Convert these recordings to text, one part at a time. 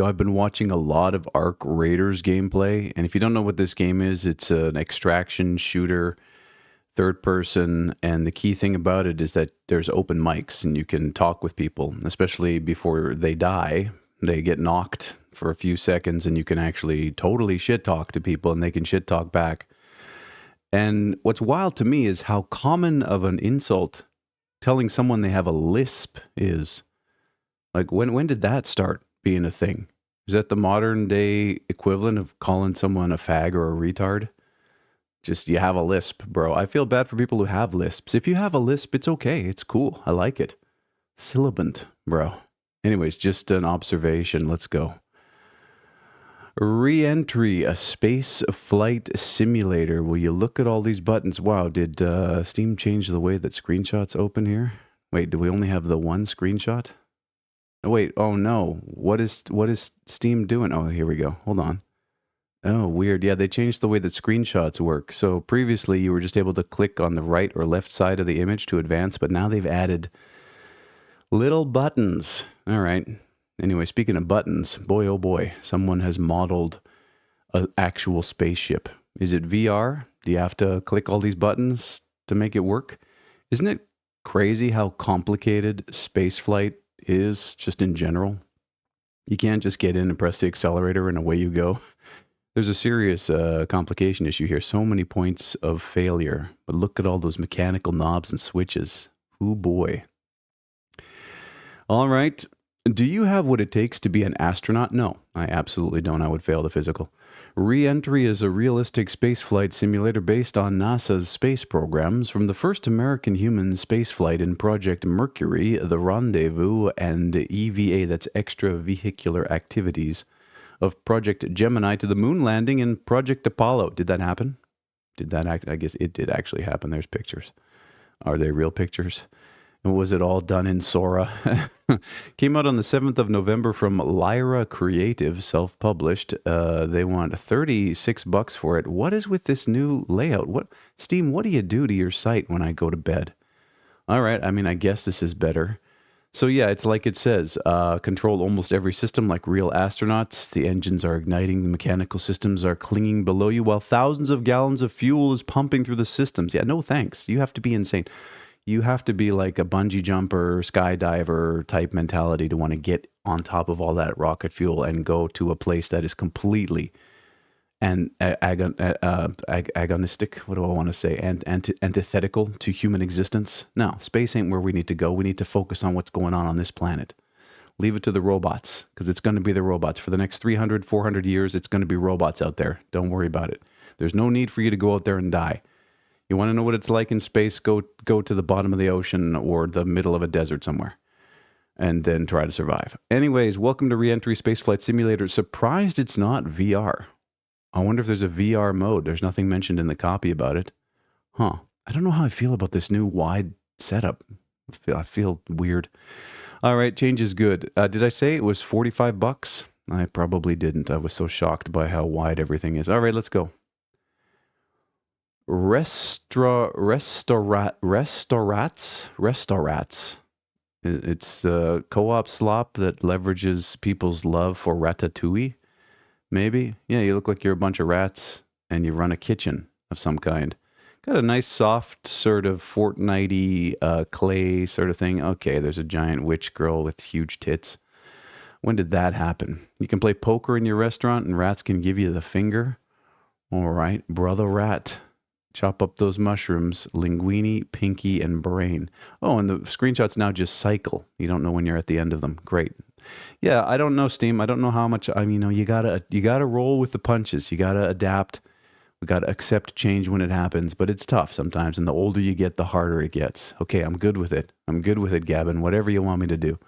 I've been watching a lot of Arc Raiders gameplay, and if you don't know what this game is, it's an extraction shooter, third person, and the key thing about it is that there's open mics and you can talk with people, especially before they die. They get knocked for a few seconds and you can actually totally shit talk to people and they can shit talk back. And what's wild to me is how common of an insult telling someone they have a lisp is. Like when did that start being a thing? Is that the modern day equivalent of calling someone a fag or a retard? Just you have a lisp, bro. I feel bad for people who have lisps. If you have a lisp, it's okay. It's cool. I like it. Sibilant, bro. Anyways, just an observation. Let's go. Re-entry, a space flight simulator. Will you look at all these buttons? Wow, did Steam change the way that screenshots open here? Wait, do we only have the one screenshot? Oh, wait, oh no. What is Steam doing? Oh, here we go. Hold on. Oh, weird. Yeah, they changed the way that screenshots work. So previously you were just able to click on the right or left side of the image to advance, but now they've added little buttons. All right. Anyway, speaking of buttons, boy, oh boy, someone has modeled an actual spaceship. Is it VR? Do you have to click all these buttons to make it work? Isn't it crazy how complicated spaceflight is just in general? You can't just get in and press the accelerator and away you go. There's a serious complication issue here. So many points of failure. But look at all those mechanical knobs and switches. Ooh, boy. All right. Do you have what it takes to be an astronaut? No, I absolutely don't. I would fail the physical. Re-entry is a realistic spaceflight simulator based on NASA's space programs, from the first American human spaceflight in Project Mercury, the Rendezvous, and EVA, that's extravehicular activities, of Project Gemini to the moon landing in Project Apollo. Did that happen? I guess it did actually happen. There's pictures. Are they real pictures? And was it all done in Sora? Came out on the 7th of November from Lyra Creative, self-published. They want $36 for it. What is with this new layout? Steam, what do you do to your site when I go to bed? All right, I mean, I guess this is better. So yeah, it's like it says, control almost every system like real astronauts. The engines are igniting, the mechanical systems are clinging below you, while thousands of gallons of fuel is pumping through the systems. Yeah, no thanks. You have to be insane. You have to be like a bungee jumper, skydiver type mentality to want to get on top of all that rocket fuel and go to a place that is completely agonistic. What do I want to say? Antithetical to human existence. No, space ain't where we need to go. We need to focus on what's going on this planet. Leave it to the robots, because it's going to be the robots. For the next 300, 400 years, it's going to be robots out there. Don't worry about it. There's no need for you to go out there and die. You want to know what it's like in space? Go to the bottom of the ocean or the middle of a desert somewhere and then try to survive. Anyways, welcome to Reentry Spaceflight Simulator. Surprised it's not VR. I wonder if there's a VR mode. There's nothing mentioned in the copy about it. Huh. I don't know how I feel about this new wide setup. I feel weird. All right, change is good. Did I say it was $45? I probably didn't. I was so shocked by how wide everything is. All right, let's go. Restaurats. It's the co-op slop that leverages people's love for ratatouille. Maybe. Yeah, you look like you're a bunch of rats and you run a kitchen of some kind. Got a nice soft sort of Fortnite-y clay sort of thing. Okay, there's a giant witch girl with huge tits. When did that happen? You can play poker in your restaurant and rats can give you the finger. All right, brother rat. Chop up those mushrooms, linguine, pinky, and brain. Oh, and the screenshots now just cycle. You don't know when you're at the end of them. Great. Yeah, I don't know, Steam. I don't know how much. I mean, you gotta roll with the punches. You gotta adapt. We gotta accept change when it happens. But it's tough sometimes, and the older you get, the harder it gets. Okay, I'm good with it. I'm good with it, Gavin. Whatever you want me to do.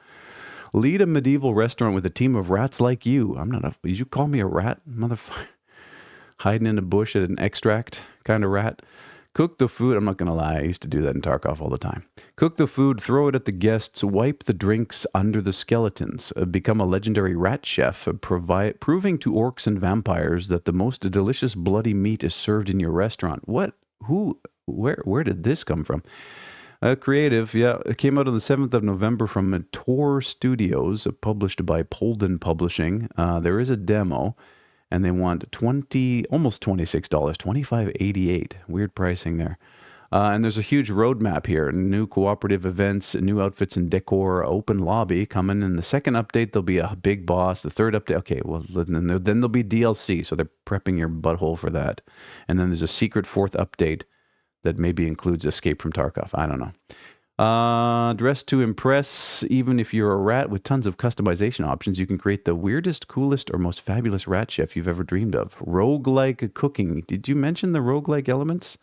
Lead a medieval restaurant with a team of rats like you. I'm not a. Did you call me a rat, motherfucker? Hiding in a bush at an extract kind of rat. Cook the food. I'm not going to lie. I used to do that in Tarkov all the time. Cook the food, throw it at the guests, wipe the drinks under the skeletons. Become a legendary rat chef, proving to orcs and vampires that the most delicious bloody meat is served in your restaurant. What? Who? Where did this come from? Creative, yeah. It came out on the 7th of November from Tor Studios, published by Polden Publishing. There is a demo, and they want almost $26, 25.88. Weird pricing there. And there's a huge roadmap here. New cooperative events, new outfits and decor, open lobby coming. In the second update, there'll be a big boss. The third update, okay, well, then there'll be DLC. So they're prepping your butthole for that. And then there's a secret fourth update that maybe includes Escape from Tarkov. I don't know. Dress to impress. Even if you're a rat with tons of customization options, you can create the weirdest, coolest, or most fabulous rat chef you've ever dreamed of. Roguelike cooking. Did you mention the roguelike elements?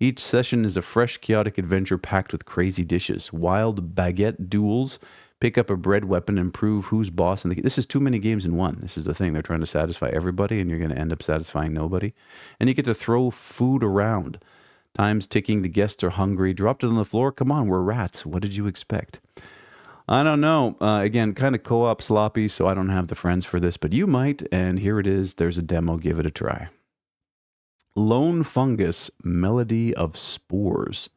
Each session is a fresh, chaotic adventure packed with crazy dishes. Wild baguette duels. Pick up a bread weapon and prove who's boss. This is too many games in one. This is the thing. They're trying to satisfy everybody, and you're going to end up satisfying nobody. And you get to throw food around. Time's ticking. The guests are hungry. Dropped it on the floor. Come on, we're rats. What did you expect? I don't know. Again, kind of co-op sloppy, so I don't have the friends for this, but you might. And here it is. There's a demo. Give it a try. Lone Fungus, Melody of Spores.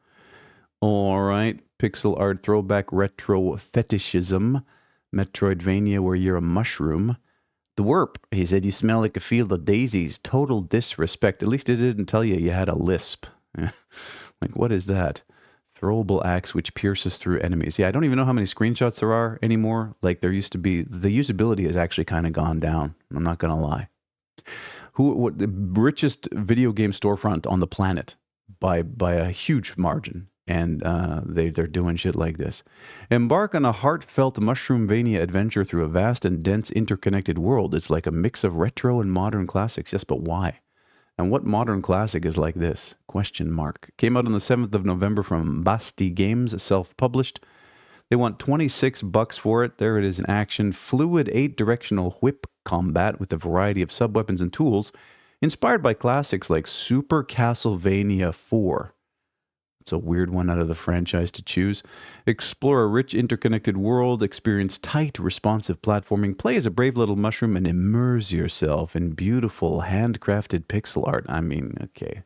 All right. Pixel art, throwback, retro fetishism. Metroidvania where you're a mushroom. The Werp, he said, you smell like a field of daisies. Total disrespect. At least it didn't tell you had a lisp. Like, what is that? Throwable axe which pierces through enemies. Yeah, I don't even know how many screenshots there are anymore. Like, there used to be, the usability has actually kind of gone down. I'm not going to lie. What the richest video game storefront on the planet by a huge margin. And they're doing shit like this. Embark on a heartfelt Mushroomvania adventure through a vast and dense interconnected world. It's like a mix of retro and modern classics. Yes, but why? And what modern classic is like this? Question mark. Came out on the 7th of November from Basti Games, self-published. They want $26 for it. There it is in action. Fluid 8-directional whip combat with a variety of sub-weapons and tools, inspired by classics like Super Castlevania 4. It's a weird one out of the franchise to choose. Explore a rich, interconnected world, experience tight, responsive platforming, play as a brave little mushroom, and immerse yourself in beautiful, handcrafted pixel art. I mean, okay,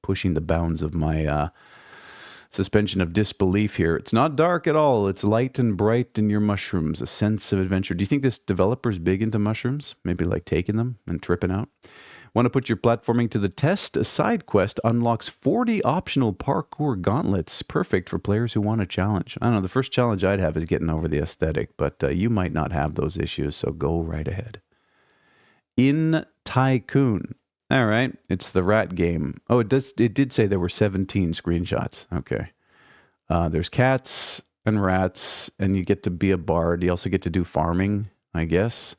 pushing the bounds of my suspension of disbelief here. It's not dark at all. It's light and bright in your mushrooms, a sense of adventure. Do you think this developer's big into mushrooms? Maybe like taking them and tripping out? Want to put your platforming to the test? A side quest unlocks 40 optional parkour gauntlets, perfect for players who want a challenge. I don't know, the first challenge I'd have is getting over the aesthetic, but you might not have those issues, so go right ahead. In Tycoon. All right, it's the rat game. Oh, it did say there were 17 screenshots. Okay. There's cats and rats, and you get to be a bard. You also get to do farming, I guess.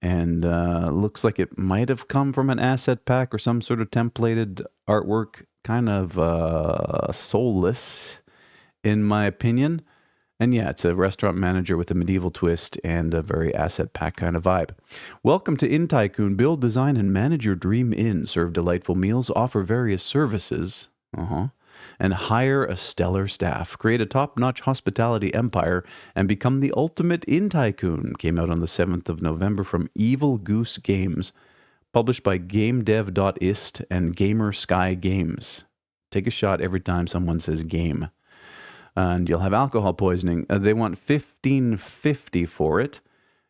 And looks like it might have come from an asset pack or some sort of templated artwork, kind of soulless, in my opinion. And yeah, it's a restaurant manager with a medieval twist and a very asset pack kind of vibe. Welcome to Inn Tycoon. Build, design, and manage your dream inn. Serve delightful meals, offer various services. And hire a stellar staff. Create a top-notch hospitality empire and become the ultimate Inn Tycoon. Came out on the 7th of November from Evil Goose Games, published by GameDev.ist and Gamer Sky Games. Take a shot every time someone says game. And you'll have alcohol poisoning. They want $15.50 for it.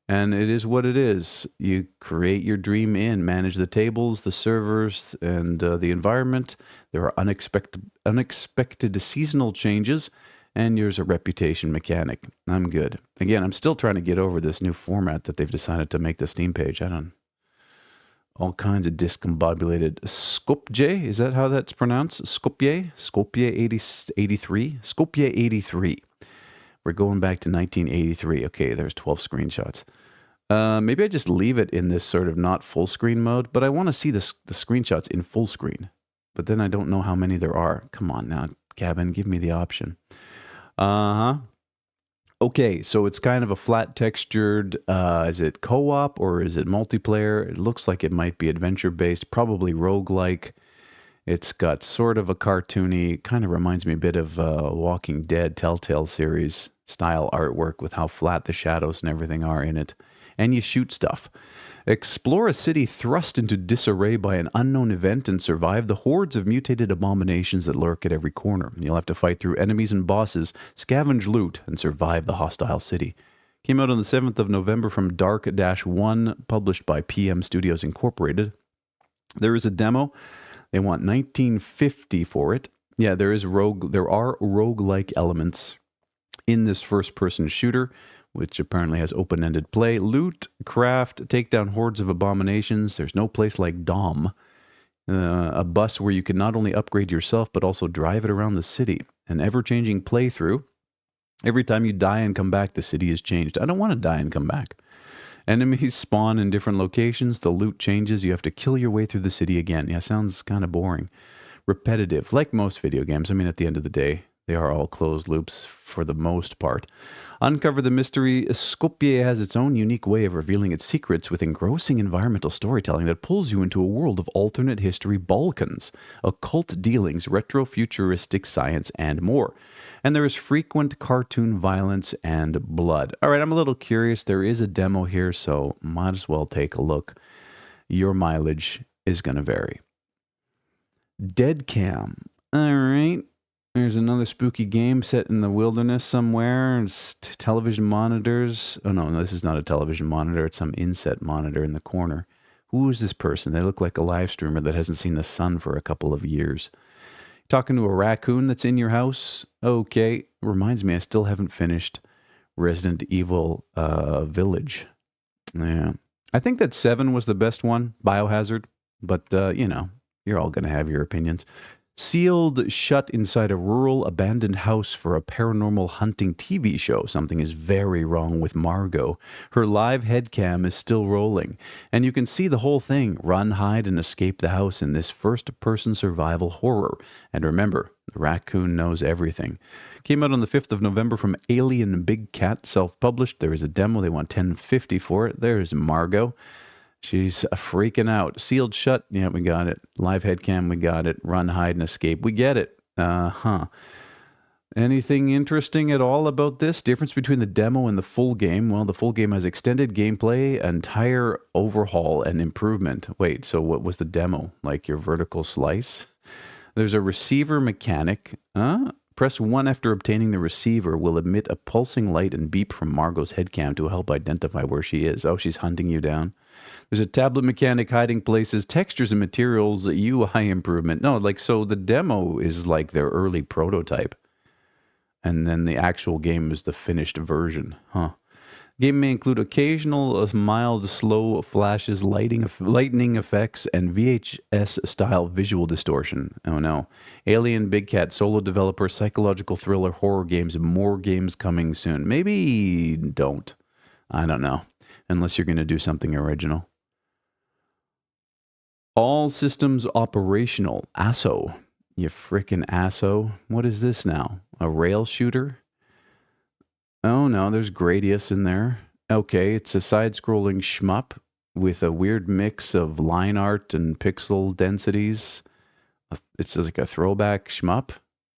And it is what it is. You create your dream inn, manage the tables, the servers, and the environment. There are unexpected seasonal changes, and there's a reputation mechanic. I'm good. Again, I'm still trying to get over this new format that they've decided to make the Steam page. All kinds of discombobulated Skopje. Is that how that's pronounced? Skopje 83. Skopje 83. We're going back to 1983. Okay, there's 12 screenshots. Maybe I just leave it in this sort of not full screen mode, but I want to see the screenshots in full screen. But then I don't know how many there are. Come on now, Gavin, give me the option. Okay, so it's kind of a flat textured, is it co-op or is it multiplayer? It looks like it might be adventure-based, probably roguelike. It's got sort of a cartoony, kind of reminds me a bit of Walking Dead Telltale series style artwork with how flat the shadows and everything are in it. and you shoot stuff. Explore a city thrust into disarray by an unknown event and survive the hordes of mutated abominations that lurk at every corner. You'll have to fight through enemies and bosses, scavenge loot, and survive the hostile city. Came out on the 7th of November from Dark-1, published by PM Studios Incorporated. There is a demo. They want $19.50 for it. Yeah, there are roguelike elements in this first-person shooter, which apparently has open-ended play. Loot, craft, take down hordes of abominations. There's no place like Dom, a bus where you can not only upgrade yourself, but also drive it around the city. An ever-changing playthrough. Every time you die and come back, the city is changed. I don't want to die and come back. Enemies spawn in different locations. The loot changes. You have to kill your way through the city again. Yeah, sounds kind of boring. Repetitive, like most video games. I mean, at the end of the day, they are all closed loops for the most part. Uncover the mystery. Skopje has its own unique way of revealing its secrets with engrossing environmental storytelling that pulls you into a world of alternate history Balkans, occult dealings, retro-futuristic science, and more. And there is frequent cartoon violence and blood. All right, I'm a little curious. There is a demo here, so might as well take a look. Your mileage is going to vary. Dead Cam. All right. There's another spooky game set in the wilderness somewhere. It's television monitors. Oh, no, this is not a television monitor. It's some inset monitor in the corner. Who is this person? They look like a live streamer that hasn't seen the sun for a couple of years. Talking to a raccoon that's in your house? Okay. Reminds me, I still haven't finished Resident Evil Village. Yeah. I think that 7 was the best one, Biohazard. But, you're all going to have your opinions. Sealed shut inside a rural abandoned house for a paranormal hunting TV show. Something is very wrong with Margot. Her live headcam is still rolling, and you can see the whole thing. Run, hide, and escape the house in this first-person survival horror. And remember, the raccoon knows everything. Came out on the 5th of November from Alien Big Cat, self-published. There is a demo. They want $10.50 for it. There's Margot. She's freaking out. Sealed shut. Yeah, we got it. Live headcam. We got it. Run, hide, and escape. We get it. Anything interesting at all about this? Difference between the demo and the full game? Well, the full game has extended gameplay, entire overhaul, and improvement. Wait, so what was the demo? Like your vertical slice? There's a receiver mechanic. Press 1 after obtaining the receiver will emit a pulsing light and beep from Margot's headcam to help identify where she is. Oh, she's hunting you down. There's a tablet mechanic, hiding places, textures and materials, UI improvement. No, so the demo is like their early prototype. And then the actual game is the finished version. Game may include occasional mild, slow flashes, lightning effects, and VHS-style visual distortion. Oh no. Alien Big Cat, solo developer, psychological thriller, horror games, more games coming soon. Maybe don't. I don't know. Unless you're going to do something original. All systems operational. ASO. You frickin' ASO. What is this now? A rail shooter? Oh no, there's Gradius in there. Okay, it's a side-scrolling shmup with a weird mix of line art and pixel densities. It's like a throwback shmup,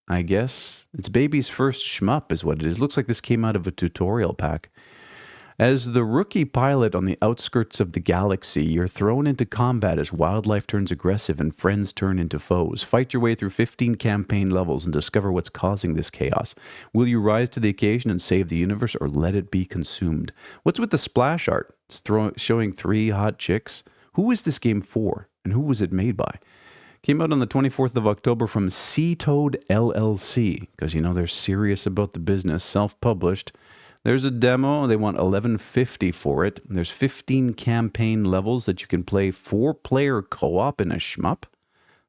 I guess. It's baby's first shmup is what it is. Looks like this came out of a tutorial pack. As the rookie pilot on the outskirts of the galaxy, you're thrown into combat as wildlife turns aggressive and friends turn into foes. Fight your way through 15 campaign levels and discover what's causing this chaos. Will you rise to the occasion and save the universe, or let it be consumed? What's with the splash art? It's showing 3 hot chicks. Who is this game for, and who was it made by? Came out on the 24th of October from Sea Toad LLC, because they're serious about the business. Self-published. There's a demo. They want $11.50 for it. There's 15 campaign levels that you can play 4-player co-op in a shmup.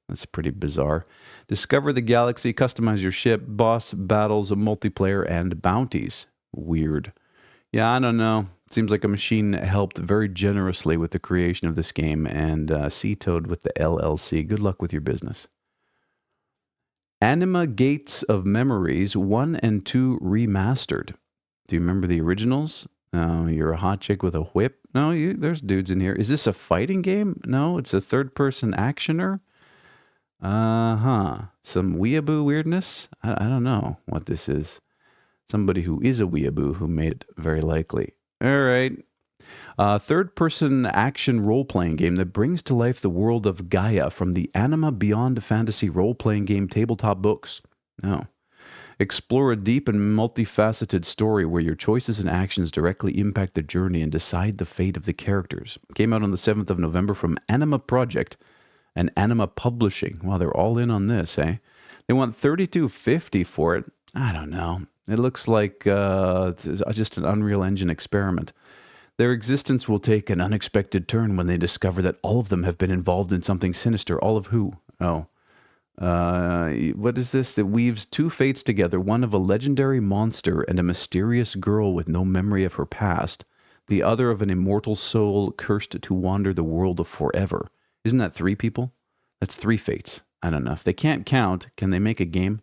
That's pretty bizarre. Discover the galaxy, customize your ship, boss battles, multiplayer, and bounties. Weird. Yeah, I don't know. Seems like a machine helped very generously with the creation of this game, and Sea Toad with the LLC. Good luck with your business. Anima Gates of Memories 1 and 2 remastered. Do you remember the originals? You're a hot chick with a whip? No, there's dudes in here. Is this a fighting game? No, it's a third-person actioner. Some weeaboo weirdness? I don't know what this is. Somebody who is a weeaboo who made it, very likely. All right. Third-person action role-playing game that brings to life the world of Gaia from the Anima Beyond Fantasy role-playing game tabletop books. Oh. Explore a deep and multifaceted story where your choices and actions directly impact the journey and decide the fate of the characters. Came out on the 7th of November from Anima Project and Anima Publishing. Wow, they're all in on this, eh? They want $32.50 for it. I don't know. It looks like just an Unreal Engine experiment. Their existence will take an unexpected turn when they discover that all of them have been involved in something sinister. All of who? Oh. What is this? It weaves two fates together, one of a legendary monster and a mysterious girl with no memory of her past, the other of an immortal soul cursed to wander the world of forever. Isn't that three people? That's three fates. I don't know. If they can't count, can they make a game?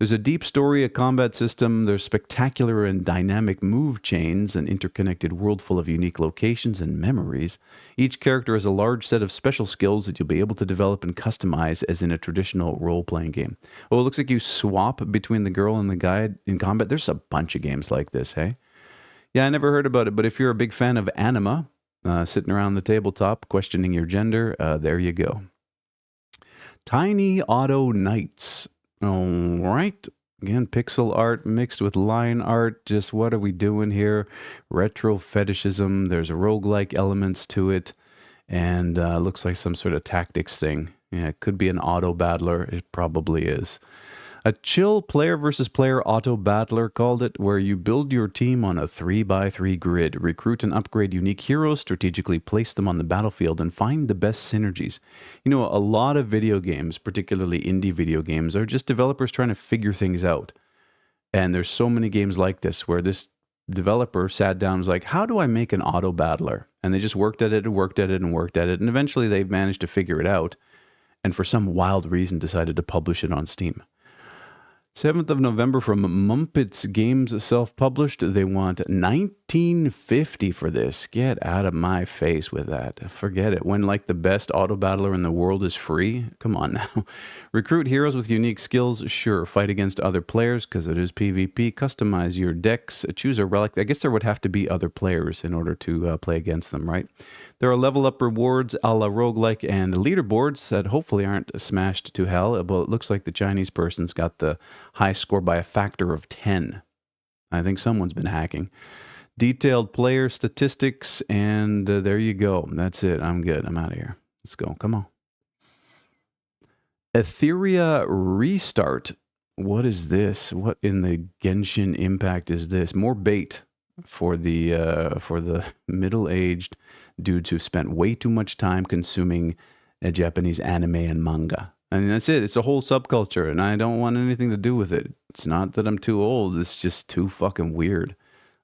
There's a deep story, a combat system, there's spectacular and dynamic move chains, an interconnected world full of unique locations and memories. Each character has a large set of special skills that you'll be able to develop and customize as in a traditional role-playing game. Oh, it looks like you swap between the girl and the guy in combat. There's a bunch of games like this, hey? Yeah, I never heard about it, but if you're a big fan of Anima, sitting around the tabletop questioning your gender, there you go. Tiny Auto Knights. All right. Again, pixel art mixed with line art. Just what are we doing here? Retro fetishism. There's roguelike elements to it. And looks like some sort of tactics thing. Yeah, it could be an auto battler. It probably is. A chill player versus player auto battler called it, where you build your team on a 3x3 grid, recruit and upgrade unique heroes, strategically place them on the battlefield, and find the best synergies. You know, a lot of video games, particularly indie video games, are just developers trying to figure things out. And there's so many games like this where this developer sat down and was like, how do I make an auto battler? And they just worked at it and worked at it and worked at it. And eventually they managed to figure it out. And for some wild reason decided to publish it on Steam. 7th of November from Mumpets Games, self-published. They want $19.50 for this. Get out of my face with that. Forget it. When like the best auto battler in the world is free? Come on now. Recruit heroes with unique skills. Sure. Fight against other players because it is PvP. Customize your decks. Choose a relic. I guess there would have to be other players in order to play against them, right? There are level up rewards a la roguelike and leaderboards that hopefully aren't smashed to hell. But it looks like the Chinese person's got the high score by a factor of 10. I think someone's been hacking. Detailed player statistics, and there you go. That's it. I'm good. I'm out of here. Let's go. Come on. Etheria Restart. What is this? What in the Genshin Impact is this? More bait for the middle-aged dudes who've spent way too much time consuming Japanese anime and manga. I mean, that's it. It's a whole subculture, and I don't want anything to do with it. It's not that I'm too old. It's just too fucking weird.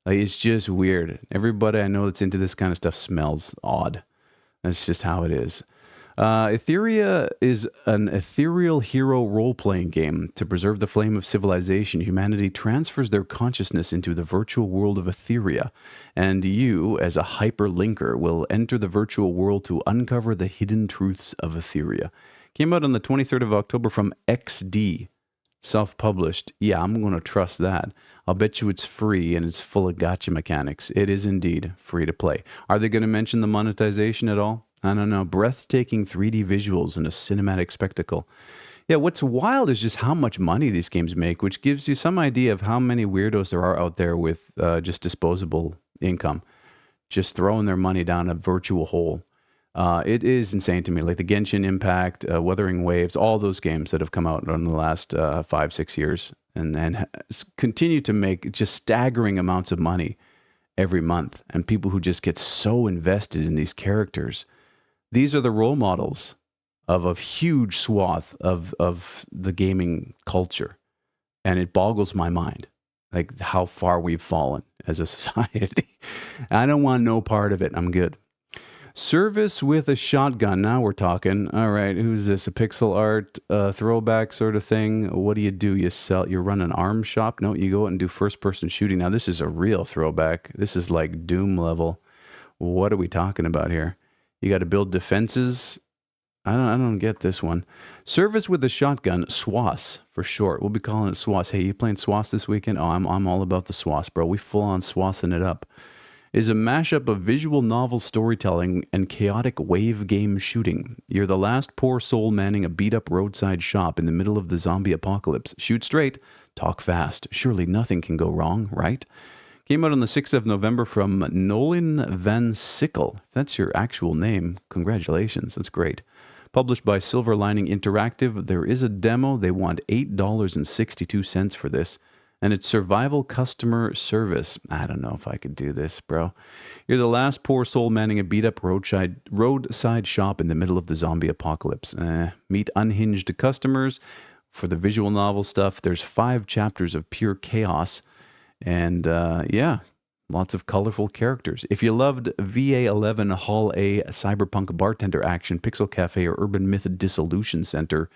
Like, it's just weird. Everybody I know that's into this kind of stuff smells odd. That's just how it is. Etheria is an ethereal hero role-playing game. To preserve the flame of civilization, humanity transfers their consciousness into the virtual world of Etheria, and you, as a hyperlinker, will enter the virtual world to uncover the hidden truths of Etheria. Came out on the 23rd of October from XD. Self-published. Yeah, I'm going to trust that. I'll bet you it's free and it's full of gotcha mechanics. It is indeed free to play. Are they going to mention the monetization at all? I don't know. Breathtaking 3D visuals and a cinematic spectacle. Yeah, what's wild is just how much money these games make, which gives you some idea of how many weirdos there are out there with just disposable income, just throwing their money down a virtual hole. It is insane to me. Like the Genshin Impact, Wuthering Waves, all those games that have come out in the last 5-6 years and continue to make just staggering amounts of money every month. And people who just get so invested in these characters. These are the role models of a huge swath of the gaming culture. And it boggles my mind, like how far we've fallen as a society. I don't want no part of it. I'm good. Service with a shotgun. Now we're talking. All right, who's this? A pixel art throwback sort of thing? What do? You run an arms shop? No, you go out and do first-person shooting. Now this is a real throwback. This is like Doom level. What are we talking about here? You got to build defenses. I don't get this one. Service with a shotgun, SWAS for short. We'll be calling it SWAS. Hey, you playing SWAS this weekend? Oh, I'm all about the SWAS, bro. We full on SWASing it up. is a mashup of visual novel storytelling and chaotic wave game shooting. You're the last poor soul manning a beat-up roadside shop in the middle of the zombie apocalypse. Shoot straight, talk fast. Surely nothing can go wrong, right? Came out on the 6th of November from Nolan Van Sickle. If that's your actual name, congratulations. That's great. Published by Silver Lining Interactive. There is a demo. They want $8.62 for this. And it's survival customer service. I don't know if I could do this, bro. You're the last poor soul manning a beat-up roadside shop in the middle of the zombie apocalypse. Meet unhinged customers. For the visual novel stuff, there's 5 chapters of pure chaos. And yeah, lots of colorful characters. If you loved VA11 Hall A Cyberpunk Bartender Action, Pixel Cafe, or Urban Myth Dissolution Center,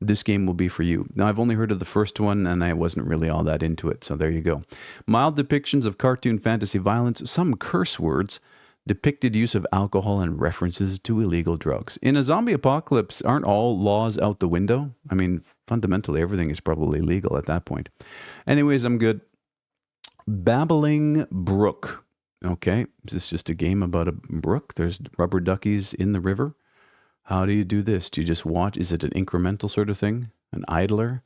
this game will be for you. Now, I've only heard of the first one, and I wasn't really all that into it, so there you go. Mild depictions of cartoon fantasy violence, some curse words, depicted use of alcohol, and references to illegal drugs. In a zombie apocalypse, aren't all laws out the window? I mean, fundamentally, everything is probably legal at that point. Anyways, I'm good. Babbling Brook. Okay, is this just a game about a brook? There's rubber duckies in the river. How do you do this? Do you just watch? Is it an incremental sort of thing? An idler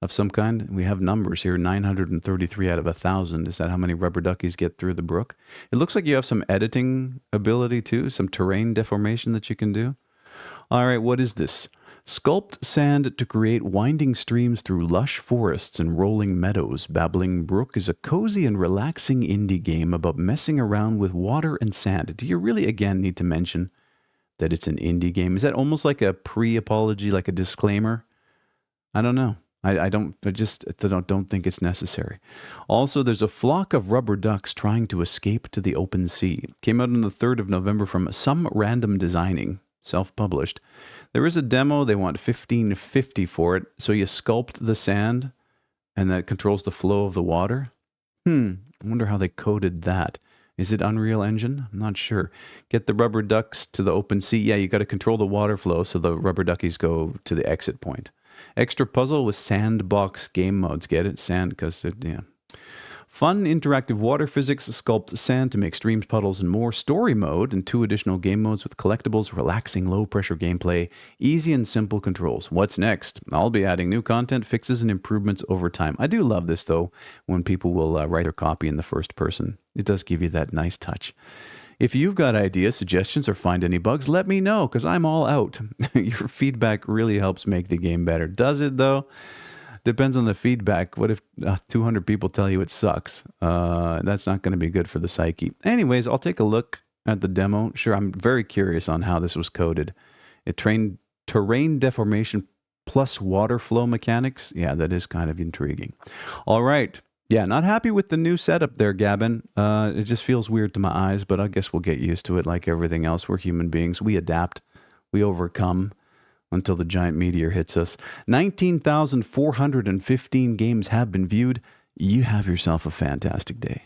of some kind? We have numbers here, 933 out of 1,000. Is that how many rubber duckies get through the brook? It looks like you have some editing ability too, some terrain deformation that you can do. All right, what is this? Sculpt sand to create winding streams through lush forests and rolling meadows. Babbling Brook is a cozy and relaxing indie game about messing around with water and sand. Do you really, again, need to mention that it's an indie game? Is that almost like a pre-apology, like a disclaimer? I don't know. I don't think it's necessary. Also, there's a flock of rubber ducks trying to escape to the open sea. Came out on the 3rd of November from Some Random Designing, self-published. There is a demo. They want $15.50 for it. So you sculpt the sand, and that controls the flow of the water. I wonder how they coded that. Is it Unreal Engine? I'm not sure. Get the rubber ducks to the open sea. Yeah, you got to control the water flow so the rubber duckies go to the exit point. Extra puzzle with sandbox game modes. Get it? Sand, because, yeah. Fun interactive water physics, sculpt sand to make streams, puddles, and more. Story mode and 2 additional game modes with collectibles, relaxing low-pressure gameplay, easy and simple controls. What's next? I'll be adding new content, fixes, and improvements over time. I do love this, though, when people will write their copy in the first person. It does give you that nice touch. If you've got ideas, suggestions, or find any bugs, let me know, because I'm all out. Your feedback really helps make the game better. Does it, though? Depends on the feedback. What if 200 people tell you it sucks? That's not going to be good for the psyche. Anyways, I'll take a look at the demo. Sure, I'm very curious on how this was coded. It trained terrain deformation plus water flow mechanics. Yeah, that is kind of intriguing. All right. Yeah, not happy with the new setup there, Gavin. It just feels weird to my eyes, but I guess we'll get used to it like everything else. We're human beings. We adapt. We overcome. Until the giant meteor hits us. 19,415 games have been viewed. You have yourself a fantastic day.